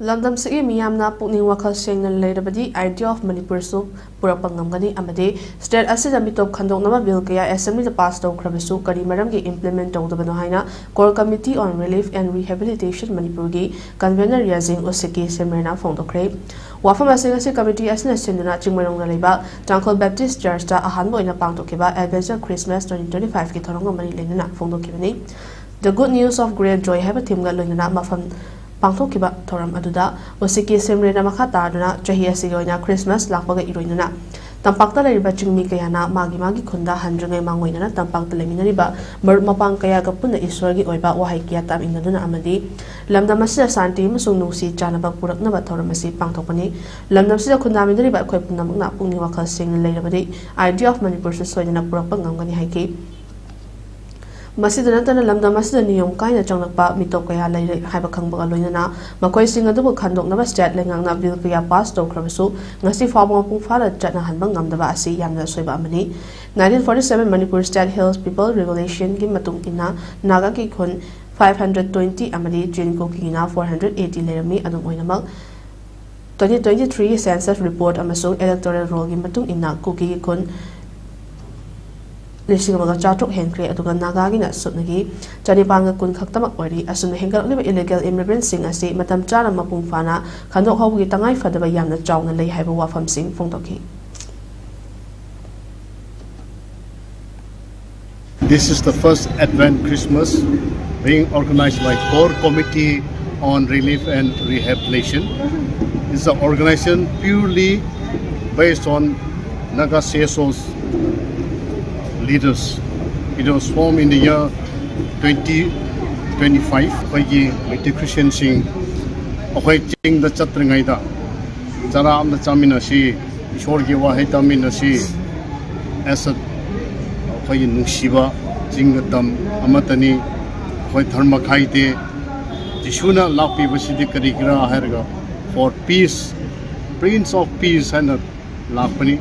London City Miyamna Pukning Wakal Shengan Lairabadi idea of Manipur soup Purapangangani Amade State Asidamito Kandonama Bill Kaya Assembly the past of Krabisu Karimaramgi implement of the Banohaina Core Committee on Relief and Rehabilitation Manipurgi Convener Yazing Oseki Semrena Pangthokkhrae Wafamasi Committee as Nasinduna Chingmarong Leba Tangkhul Baptist Church ahanba oina pangthokkhiba Adventure Christmas 2025 ki thorong mani lenna phongdokkibani. The good news of great joy have a team ga loina mafam pangthokkhiba thoram aduda osiki semrena makha tarduna chahi asigoina Christmas lakpaga iroinana tampakta leriba chingmi kayana magi khunda handrangai mangoina tampakta leminariba mar mapang kaya ga punna iswargi oiba wahai kya tam inaduna amadi lamdam asida santi musung nusi chanaba puraknaba thoram asi pangthokpani lamdam sida khunda minariba khoi punnamakna pungni wakal sing leirabadi idea of Manipur soidana purakpa ngamgani haiki Masidana Lamda Masida Niyom Kaina Changnakpa Mitokaya Lai Haiba Kangba Loinana, Makoi Sing a double Kandok Navastat Langana Vilpia Pasto Kravisu, Nasi Farmer Pufala Jatna Hanbang Namdavasi Yamna Soba Mani, 1947 Manipur State Hills People Revelation Gimatung Ina, Nagaki Kun 520 Amadi, Jinko Kina 480 Lerami Adum Oinamal, 2023 Census Report Amasung Electoral Roll Gimatung Ina Kuki Kun. Lisingamaga chatrok henkre aduga nagagina sutnagi chanipanga kun khaktamak ori asuna hengalniba illegal immigrants sing asi matam chana mapung fana khandok hawgi tangai fadaba yamna chawna lei haiba wafam sing phongtokhi. This is the first Advent Christmas being organized by Core Committee on Relief and Rehabilitation. It's an organization purely based on Naga CSO's leaders. It was formed in the year 2025. Miti Christian sing okay ching the chatringaida charam the chamina si ishorgi wahita mina si as a okay nushiba jingatam amatani okay dharma khaite jishuna lapi basidi karikra herga for peace, Prince of Peace and lapani